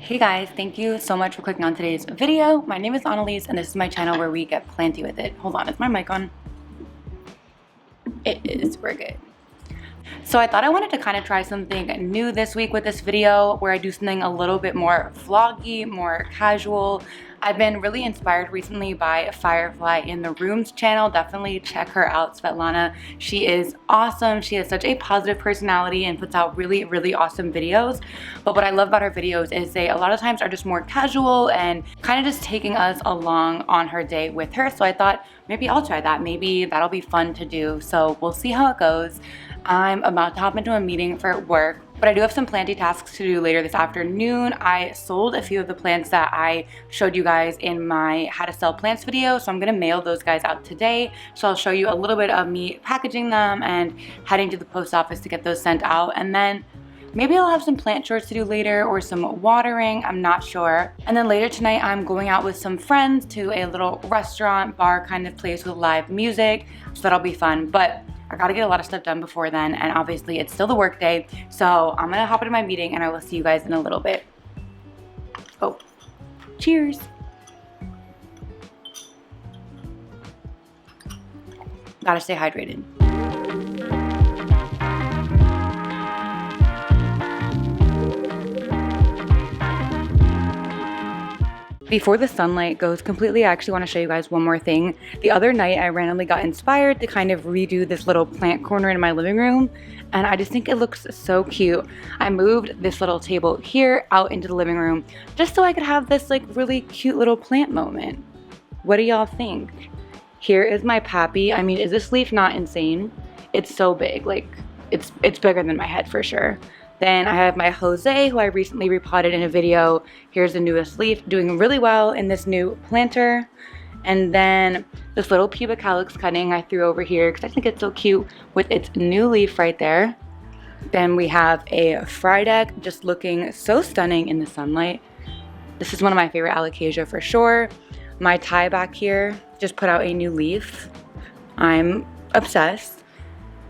Hey guys, thank you so much for clicking on today's video. My name is Annalise and this is my channel where we get planty with it. Hold on, is my mic on? It is, we're good. So I thought I wanted to kind of try something new this week with this video where I do something a little bit more vloggy, more casual. I've been really inspired recently by Firefly in the Rooms channel. Definitely check her out, Svetlana. She is awesome. She has such a positive personality and puts out really, really awesome videos. But what I love about her videos is they a lot of times are just more casual and kind of just taking us along on her day with her. So I thought maybe I'll try that. Maybe that'll be fun to do. So we'll see how it goes. I'm about to hop into a meeting for work, but I do have some planty tasks to do later this afternoon. I sold a few of the plants that I showed you guys in my how to sell plants video, so I'm gonna mail those guys out today. So I'll show you a little bit of me packaging them and heading to the post office to get those sent out. And then maybe I'll have some plant chores to do later or some watering, I'm not sure. And then later tonight, I'm going out with some friends to a little restaurant, bar kind of place with live music, so that'll be fun. But I gotta get a lot of stuff done before then, and obviously it's still the work day, so I'm gonna hop into my meeting and I will see you guys in a little bit. Oh, cheers. Gotta stay hydrated. Before the sunlight goes completely, I actually want to show you guys one more thing. The other night, I randomly got inspired to kind of redo this little plant corner in my living room, and I just think it looks so cute. I moved this little table here out into the living room just so I could have this like really cute little plant moment. What do y'all think? Here is my pappy. I mean, is this leaf not insane? It's so big, like it's bigger than my head for sure. Then I have my Jose, who I recently repotted in a video. Here's the newest leaf, doing really well in this new planter. And then this little pubic calyx cutting I threw over here because I think it's so cute with its new leaf right there. Then we have a Frydek just looking so stunning in the sunlight. This is one of my favorite alocasia for sure. My Thai back here just put out a new leaf. I'm obsessed.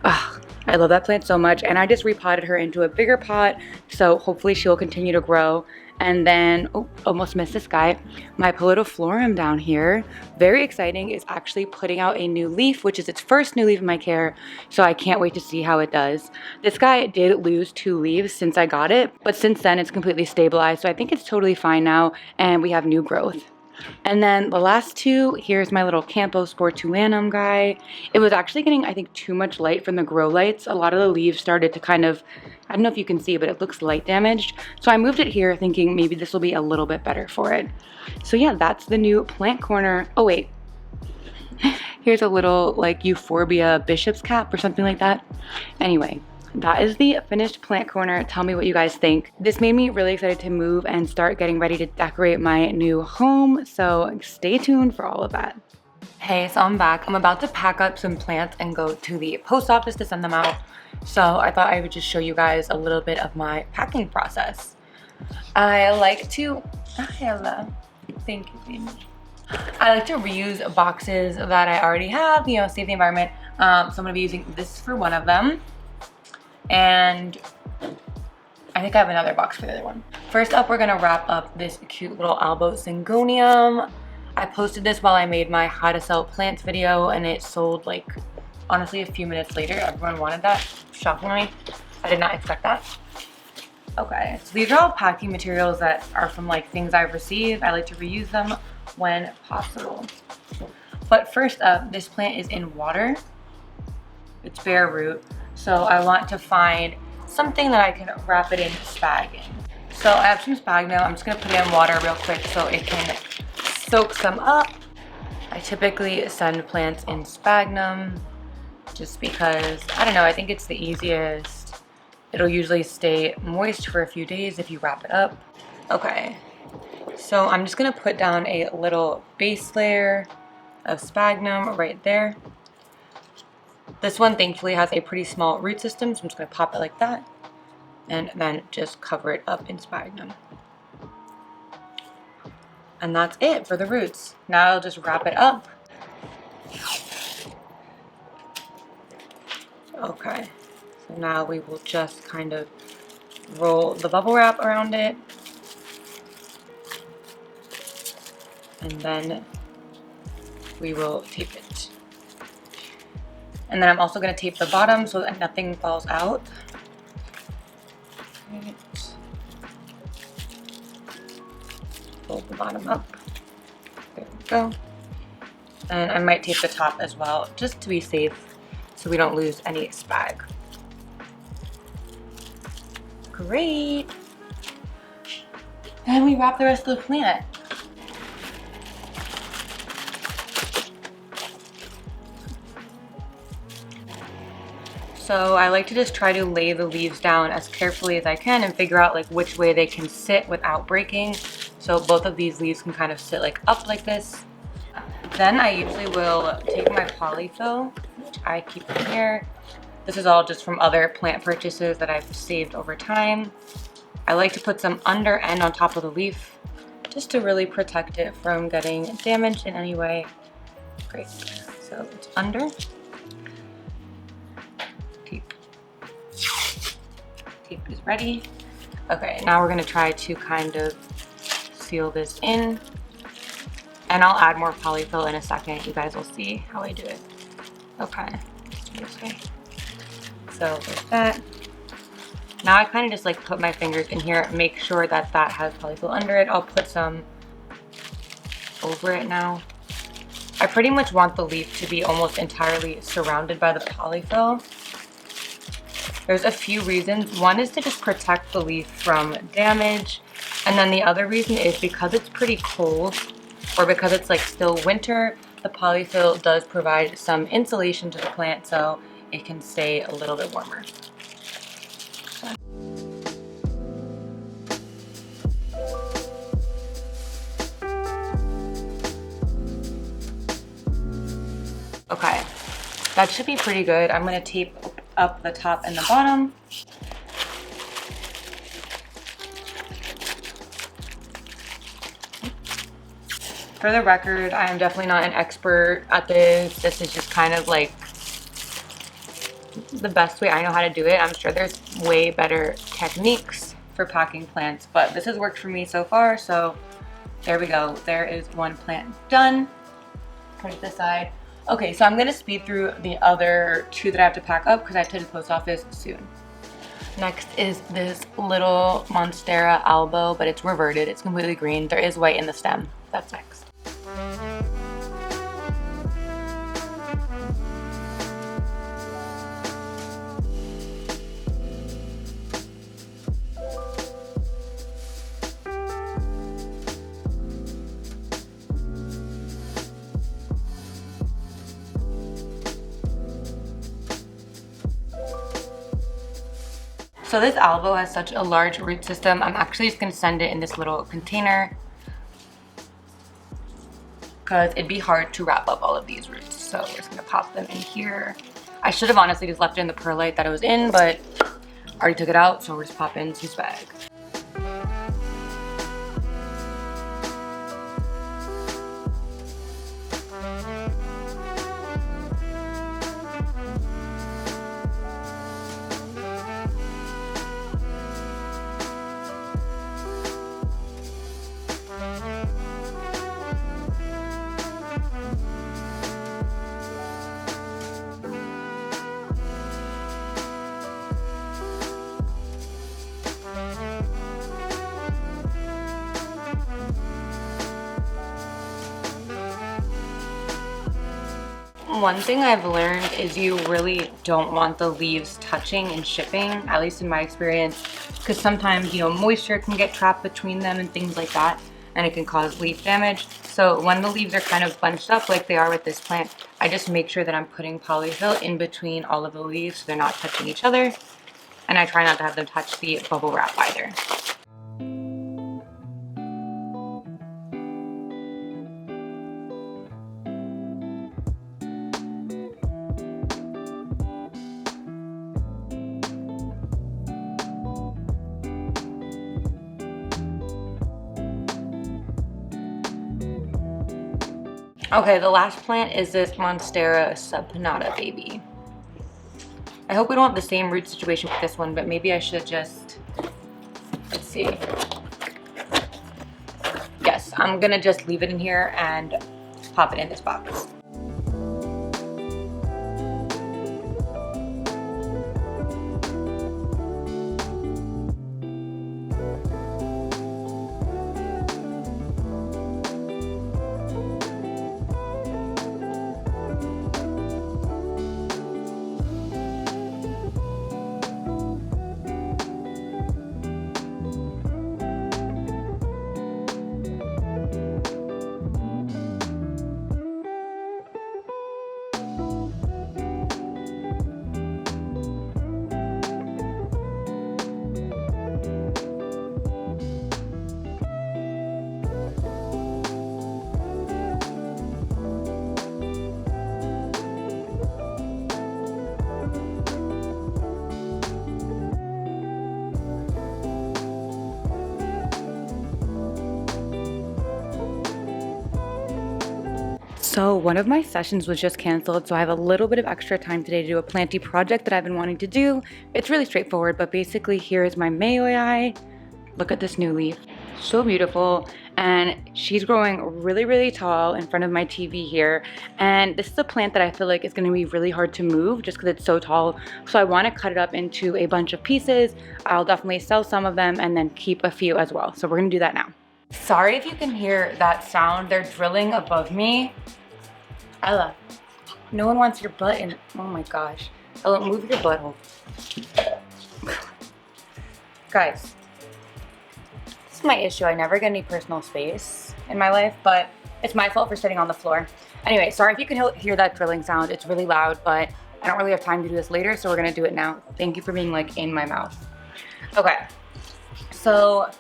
Ugh. I love that plant so much, and I just repotted her into a bigger pot, so hopefully she'll continue to grow. And then, oh, almost missed this guy. My Pilotoflorum down here, very exciting, is actually putting out a new leaf, which is its first new leaf in my care, so I can't wait to see how it does. This guy did lose 2 leaves since I got it, but since then it's completely stabilized, so I think it's totally fine now, and we have new growth. And then the last 2, here's my little Campo Scortuanum guy. It was actually getting, I think, too much light from the grow lights. A lot of the leaves started to kind of, I don't know if you can see, but it looks light damaged. So I moved it here thinking maybe this will be a little bit better for it. So yeah, that's the new plant corner. Oh wait, here's a little like Euphorbia bishop's cap or something like that. Anyway. That is the finished plant corner. Tell me what you guys think. This made me really excited to move and start getting ready to decorate my new home, so stay tuned for all of that. Hey, so I'm back. I'm about to pack up some plants and go to the post office to send them out. So I thought I would just show you guys a little bit of my packing process. I like to, thank you, baby. I like to reuse boxes that I already have, you know, save the environment. So I'm gonna be using this for one of them. And I think I have another box for the other one. First up, we're gonna wrap up this cute little Albo Syngonium. I posted this while I made my how to sell plants video, and it sold like, honestly, a few minutes later. Everyone wanted that, shockingly. I did not expect that. Okay, so these are all packing materials that are from like things I've received. I like to reuse them when possible. But first up, this plant is in water. It's bare root. So I want to find something that I can wrap it in spag in. So I have some sphagnum. I'm just gonna put it in water real quick so it can soak some up. I typically send plants in sphagnum just because, I don't know, I think it's the easiest. It'll usually stay moist for a few days if you wrap it up. Okay, so I'm just gonna put down a little base layer of sphagnum right there. This one thankfully has a pretty small root system, so I'm just going to pop it like that and then just cover it up in sphagnum. And that's it for the roots. Now I'll just wrap it up. Okay, so now we will just kind of roll the bubble wrap around it and then we will tape it. And then I'm also going to tape the bottom so that nothing falls out. Right. Fold the bottom up. There we go. And I might tape the top as well, just to be safe, so we don't lose any spag. Great. And we wrap the rest of the plant. So I like to just try to lay the leaves down as carefully as I can and figure out like which way they can sit without breaking. So both of these leaves can kind of sit like up like this. Then I usually will take my polyfill, which I keep in here. This is all just from other plant purchases that I've saved over time. I like to put some under and on top of the leaf just to really protect it from getting damaged in any way. Great. So it's under. Tape. Tape is ready. Okay, now we're gonna try to kind of seal this in. And I'll add more polyfill in a second. You guys will see how I do it. Okay. So there's that. Now I kind of just like put my fingers in here, make sure that that has polyfill under it. I'll put some over it now. I pretty much want the leaf to be almost entirely surrounded by the polyfill. There's a few reasons. One is to just protect the leaf from damage. And then the other reason is because it's pretty cold, or because it's like still winter, the polyfill does provide some insulation to the plant so it can stay a little bit warmer. Okay, that should be pretty good. I'm gonna tape up the top and the bottom. For the record, I am definitely not an expert at this. This is just kind of like the best way I know how to do it. I'm sure there's way better techniques for packing plants, but this has worked for me so far. So there we go. There is one plant done. Put it aside. Okay, so I'm gonna speed through the other two that I have to pack up because I have to the post office soon. Next is this little Monstera albo, but it's reverted. It's completely green. There is white in the stem. That's next. So this albo has such a large root system. I'm actually just gonna send it in this little container because it'd be hard to wrap up all of these roots. So we're just gonna pop them in here. I should have honestly just left it in the perlite that it was in, but I already took it out, so we're just popping some spag. One thing I've learned is you really don't want the leaves touching and shipping, at least in my experience, because sometimes, you know, moisture can get trapped between them and things like that, and it can cause leaf damage. So when the leaves are kind of bunched up like they are with this plant, I just make sure that I'm putting polyfill in between all of the leaves so they're not touching each other, and I try not to have them touch the bubble wrap either. Okay, the last plant is this Monstera subpinnata baby. I hope we don't have the same root situation with this one, but maybe I should just, let's see. Yes, I'm gonna just leave it in here and pop it in this box. So one of my sessions was just canceled, so I have a little bit of extra time today to do a Planty project that I've been wanting to do. It's really straightforward, but basically here is my Mayoi. Look at this new leaf, so beautiful. And she's growing really tall in front of my TV here. And this is a plant that I feel like is gonna be really hard to move just because it's so tall. So I wanna cut it up into a bunch of pieces. I'll definitely sell some of them and then keep a few as well. So we're gonna do that now. Sorry if you can hear that sound. They're drilling above me. Ella, no one wants your butt in. Oh my gosh. Ella, move your butthole. Guys, this is my issue. I never get any personal space in my life, but it's my fault for sitting on the floor. Anyway, sorry if you can hear that drilling sound. It's really loud, but I don't really have time to do this later, so we're gonna do it now. Thank you for being like in my mouth. Okay, so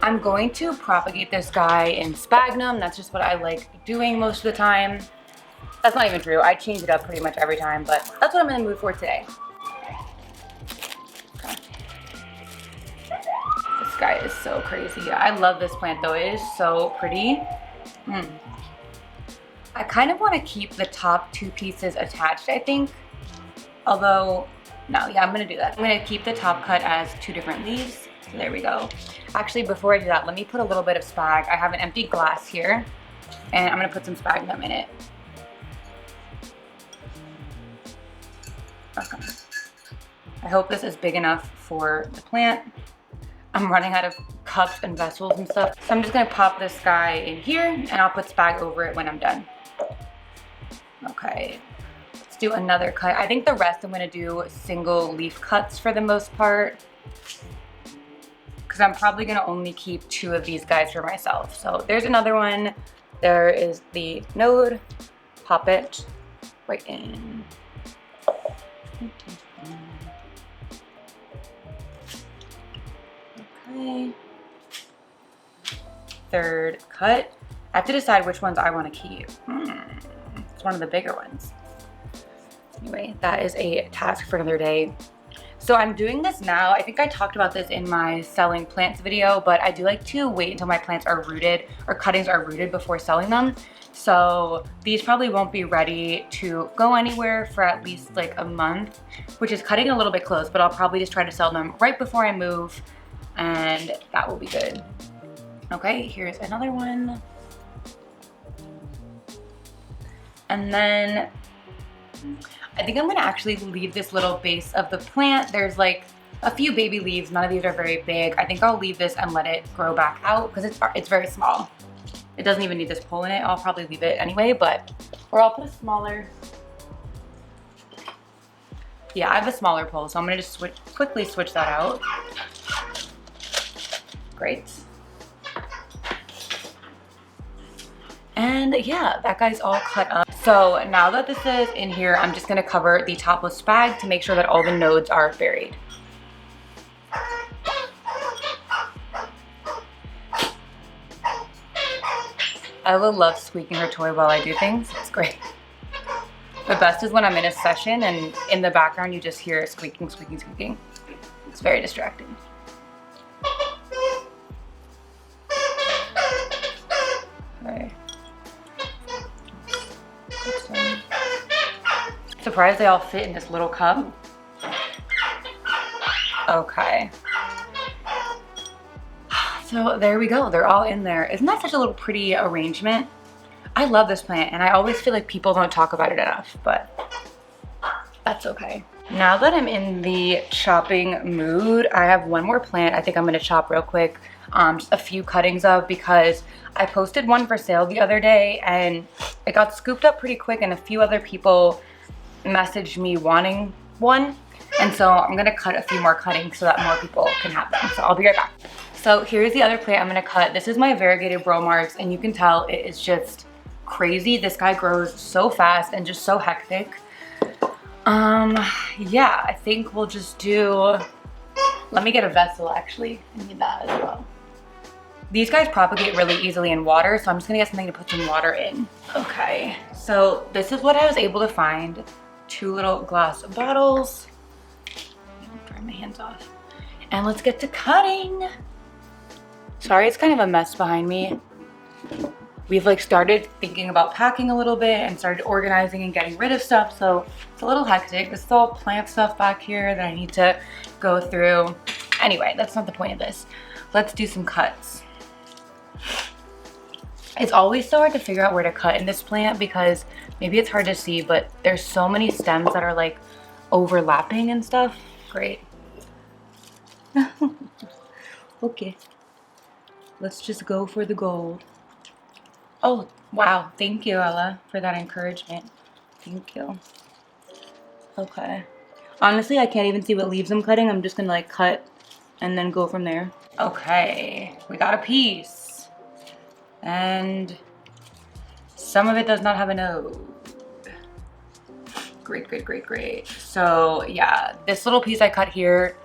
I'm going to propagate this guy in sphagnum. That's just what I like doing most of the time. That's not even true. I change it up pretty much every time, but that's what I'm in the mood for today. Okay. This guy is so crazy. I love this plant though. It is so pretty. I kind of want to keep the top two pieces attached, I think. Although, no, yeah, I'm gonna do that. I'm gonna keep the top cut as two different leaves. So there we go. Actually, before I do that, let me put a little bit of spag. I have an empty glass here, and I'm gonna put some sphagnum in it. Okay. I hope this is big enough for the plant. I'm running out of cups and vessels and stuff. So I'm just gonna pop this guy in here, and I'll put spag over it when I'm done. Okay, let's do another cut. I think the rest I'm gonna do single leaf cuts for the most part, because I'm probably gonna only keep two of these guys for myself. So there's another one. There is the node. Pop it right in. Okay. Third cut. I have to decide which ones I want to keep. It's one of the bigger ones. Anyway, that is a task for another day. So I'm doing this now. I think I talked about this in my selling plants video, but I do like to wait until my plants are rooted or cuttings are rooted before selling them. So these probably won't be ready to go anywhere for at least like a month, which is cutting a little bit close, but I'll probably just try to sell them right before I move, and that will be good. Okay, here's another one. And then I think I'm gonna actually leave this little base of the plant. There's like a few baby leaves. None of these are very big. I think I'll leave this and let it grow back out because it's very small. It doesn't even need this pole in it. I'll probably leave it anyway, or I'll put a smaller. Yeah, I have a smaller pole, so I'm gonna just quickly switch that out. Great. And yeah, that guy's all cut up. So now that this is in here, I'm just gonna cover the top with spag to make sure that all the nodes are buried. Ella loves squeaking her toy while I do things. It's great. The best is when I'm in a session and in the background you just hear squeaking, squeaking, squeaking. It's very distracting. Okay. Surprised they all fit in this little cup. Okay. So there we go, they're all in there. Isn't that such a little pretty arrangement? I love this plant and I always feel like people don't talk about it enough, but that's okay. Now that I'm in the chopping mood, I have one more plant I think I'm gonna chop real quick. Just a few cuttings of, because I posted one for sale the other day and it got scooped up pretty quick and a few other people messaged me wanting one. And so I'm gonna cut a few more cuttings so that more people can have them. So I'll be right back. So here's the other plant I'm gonna cut. This is my variegated bromarks and you can tell it is just crazy. This guy grows so fast and just so hectic. Yeah, I think we'll just do, let me get a vessel actually. I need that as well. These guys propagate really easily in water, so I'm just gonna get something to put some water in. Okay, so this is what I was able to find. 2 little glass bottles. Dry my hands off. And let's get to cutting. Sorry, it's kind of a mess behind me. We've like started thinking about packing a little bit and started organizing and getting rid of stuff, so it's a little hectic. This is all plant stuff back here that I need to go through. Anyway, that's not the point of this. Let's do some cuts. It's always so hard to figure out where to cut in this plant because maybe it's hard to see, but there's so many stems that are like overlapping and stuff. Great. Okay. Let's just go for the gold. Oh, wow. Thank you, Ella, for that encouragement. Thank you. Okay. Honestly, I can't even see what leaves I'm cutting. I'm just gonna like cut and then go from there. Okay, we got a piece. And some of it does not have a node. Great, great, great, great. So yeah, this little piece I cut here,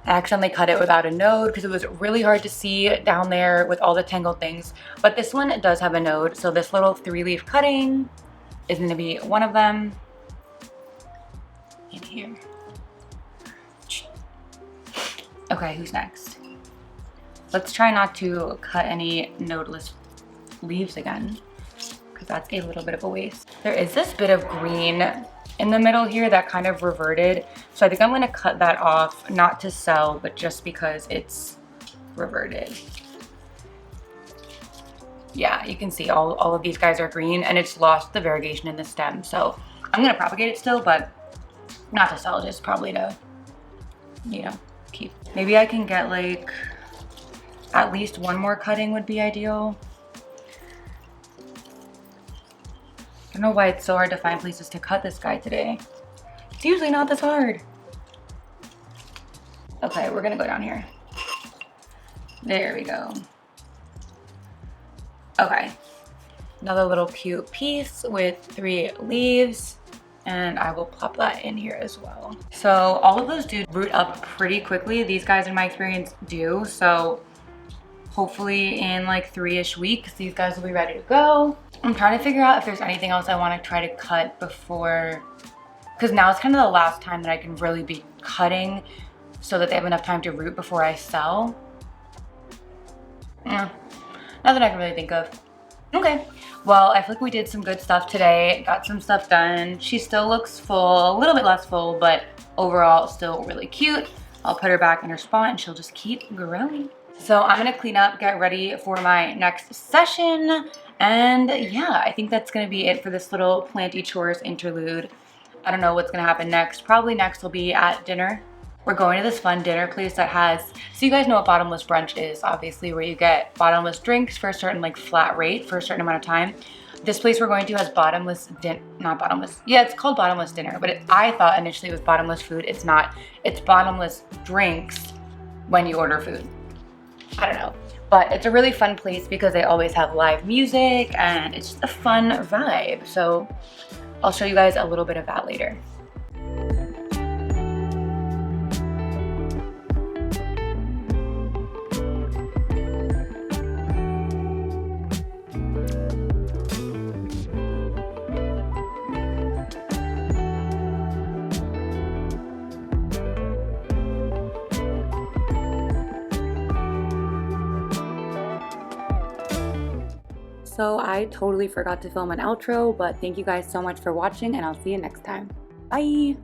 I accidentally cut it without a node because it was really hard to see down there with all the tangled things. But this one does have a node. So this little 3-leaf cutting is gonna be one of them in here. Okay, who's next? Let's try not to cut any nodeless leaves again, because that's a little bit of a waste. There is this bit of green in the middle here that kind of reverted. So I think I'm gonna cut that off, not to sell, but just because it's reverted. Yeah, you can see all of these guys are green and it's lost the variegation in the stem. So I'm gonna propagate it still, but not to sell, just probably to, you know, keep. Maybe I can get like, at least one more cutting would be ideal. I don't know why it's so hard to find places to cut this guy today. It's usually not this hard. Okay, we're gonna go down here. There we go. Okay, another little cute piece with 3 leaves. And I will plop that in here as well. So all of those do root up pretty quickly. These guys in my experience do. So hopefully in like 3-ish weeks, these guys will be ready to go. I'm trying to figure out if there's anything else I want to try to cut before, because now it's kind of the last time that I can really be cutting so that they have enough time to root before I sell. Nothing I can really think of. Okay, well, I feel like we did some good stuff today, got some stuff done. She still looks full, a little bit less full, but overall still really cute. I'll put her back in her spot and she'll just keep growing. So I'm gonna clean up, get ready for my next session. And yeah, I think that's gonna be it for this little Planty chores interlude. I don't know what's gonna happen next. Probably next will be at dinner. We're going to this fun dinner place that has, so you guys know what bottomless brunch is, obviously, where you get bottomless drinks for a certain like flat rate for a certain amount of time. This place we're going to has bottomless not bottomless. Yeah, it's called bottomless dinner, but I thought initially it was bottomless food. It's not. It's bottomless drinks when you order food. I don't know. But it's a really fun place because they always have live music and it's just a fun vibe. So I'll show you guys a little bit of that later. So I totally forgot to film an outro, but thank you guys so much for watching and I'll see you next time. Bye!